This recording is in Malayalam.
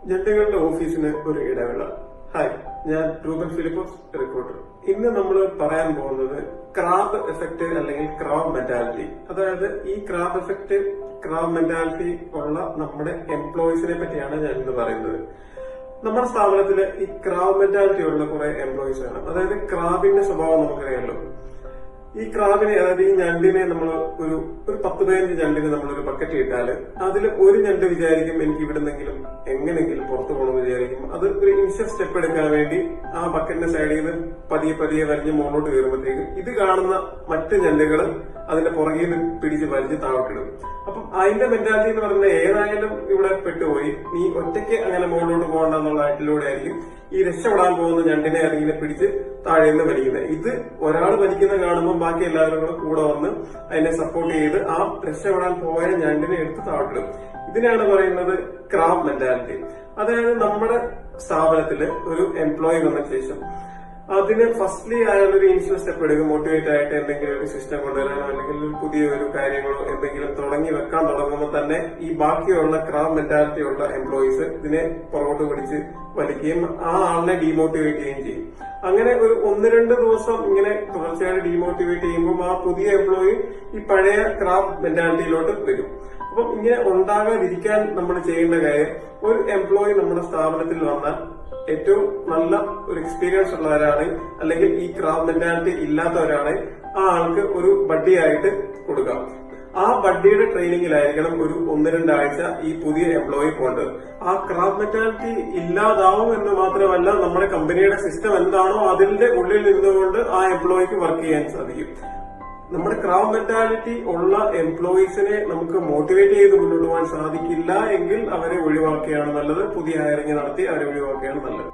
ജെട്ടുകളുടെ ഓഫീസിന് ഒരു ഇടവേള. ഹായ്, ഞാൻ റൂബൻ ഫിലിപ്പോസ്, റിപ്പോർട്ടർ. ഇന്ന് നമ്മൾ പറയാൻ പോകുന്നത് ക്രാബ് എഫക്ട് അല്ലെങ്കിൽ ക്രാബ് മെന്റാലിറ്റി. അതായത് ഈ ക്രാബ് എഫക്ട്, ക്രാബ് മെന്റാലിറ്റി ഉള്ള നമ്മുടെ എംപ്ലോയീസിനെ പറ്റിയാണ് ഞാൻ ഇന്ന് പറയുന്നത്. നമ്മുടെ സ്ഥാപനത്തില് ഈ ക്രാബ് മെന്റാലിറ്റി ഉള്ള കുറെ എംപ്ലോയീസ് ആണ്. അതായത് ക്രാബിന്റെ സ്വഭാവം നമുക്കറിയാമല്ലോ. ഈ ക്രാബിനെ, അതായത് ഈ ഞണ്ടിനെ നമ്മൾ ഒരു 10-15 ഞണ്ടിനെ നമ്മളൊരു ബക്കറ്റ് ഇട്ടാല് അതിൽ ഒരു ഞണ്ട് വിചാരിക്കും എനിക്ക് ഇവിടുന്നെങ്കിലും എങ്ങനെങ്കിലും പുറത്തു പോകണമെന്ന് വിചാരിക്കും. അത് ഒരു ഇനിഷ്യൽ സ്റ്റെപ്പ് എടുക്കാൻ വേണ്ടി ആ ബക്കറ്റിന്റെ സൈഡിൽ നിന്ന് പതിയെ വലിഞ്ഞ് മുകളിലോട്ട് കയറുമ്പോഴത്തേക്കും ഇത് കാണുന്ന മറ്റ് ഞണ്ടുകൾ അതിന്റെ പുറകിൽ നിന്ന് പിടിച്ച് വലിച്ച് താഴോട്ടിടും. അപ്പം അതിന്റെ മെന്റാലിറ്റി എന്ന് പറയുന്നത് ഏതായാലും ഇവിടെ പെട്ടുപോയി, നീ ഒറ്റയ്ക്ക് അങ്ങനെ മുകളിലോട്ട് പോകണ്ടെന്നുള്ള ആയിട്ടിലൂടെ ആയിരിക്കും ഈ രക്ഷപ്പെടാൻ പോകുന്ന ഞണ്ടിനെ ഇറങ്ങിനെ പിടിച്ച് താഴെ നിന്ന് വലിക്കുന്നത്. ഇത് ഒരാൾ വലിക്കുന്ന കാണുമ്പോൾ ബാക്കി എല്ലാവരും കൂടെ വന്ന് അതിനെ സപ്പോർട്ട് ചെയ്ത് ആ രക്ഷപ്പെടാൻ പോയ ഞണ്ടിനെ എടുത്ത് താഴോട്ടിടും. ഇതിനാണ് പറയുന്നത് ക്രാബ് മെന്റാലിറ്റി. അതായത് നമ്മുടെ സ്ഥാപനത്തില് ഒരു എംപ്ലോയി വന്ന ശേഷം അതിന് ഫസ്റ്റ്ലി അയാളൊരു ഇനിഷ്യൽ സ്റ്റെപ്പ് എടുക്കും. മോട്ടിവേറ്റ് ആയിട്ട് എന്തെങ്കിലും ഒരു സിസ്റ്റം കൊണ്ടുവരാനോ അല്ലെങ്കിൽ ഒരു പുതിയ ഒരു കാര്യങ്ങളോ എന്തെങ്കിലും വെക്കാൻ തുടങ്ങുമ്പോൾ തന്നെ ഈ ബാക്കിയുള്ള ക്രാബ് മെന്റാലിറ്റി ഉള്ള എംപ്ലോയീസ് ഇതിനെ പുറകോട്ട് പിടിച്ച് വലിക്കുകയും ആ ആളിനെ ഡീമോട്ടിവേറ്റ് ചെയ്യുകയും ചെയ്യും. അങ്ങനെ ഒരു 1-2 ദിവസം ഇങ്ങനെ തുടർച്ചയായിട്ട് ഡീമോട്ടിവേറ്റ് ചെയ്യുമ്പോൾ ആ പുതിയ എംപ്ലോയി ഈ പഴയ ക്രാബ് മെന്റാലിറ്റിയിലോട്ട് വരും. അപ്പം ഇങ്ങനെ ഉണ്ടാകാതിരിക്കാൻ നമ്മൾ ചെയ്യേണ്ട കാര്യം, ഒരു എംപ്ലോയി നമ്മുടെ സ്ഥാപനത്തിൽ വന്നാൽ ഏറ്റവും നല്ല ഒരു എക്സ്പീരിയൻസ് ഉള്ളവരാണ് അല്ലെങ്കിൽ ഈ ക്രാബ് മെന്റാലിറ്റി ഇല്ലാത്തവരാണ് ആ ആൾക്ക് ഒരു ബഡ്ഡിയായിട്ട് കൊടുക്കാം. ആ ബഡ്ഡിയുടെ ട്രെയിനിങ്ങിലായിരിക്കണം ഒരു 1-2 ആഴ്ച ഈ പുതിയ എംപ്ലോയി പോകേണ്ടത്. ആ ക്രാബ് മെന്റാലിറ്റി ഇല്ലാതാവും എന്ന് മാത്രമല്ല, നമ്മുടെ കമ്പനിയുടെ സിസ്റ്റം എന്താണോ അതിന്റെ ഉള്ളിൽ നിന്നുകൊണ്ട് ആ എംപ്ലോയിക്ക് വർക്ക് ചെയ്യാൻ സാധിക്കും. നമ്മുടെ ക്രാബ് മെന്റാലിറ്റി ഉള്ള എംപ്ലോയീസിനെ നമുക്ക് മോട്ടിവേറ്റ് ചെയ്ത് മുന്നോട്ട് പോകാൻ സാധിക്കില്ല എങ്കിൽ അവരെ ഒഴിവാക്കുകയാണ് നല്ലത്. പുതിയ ഹയറിംഗ് നടത്തി അവരെ ഒഴിവാക്കുകയാണ് നല്ലത്.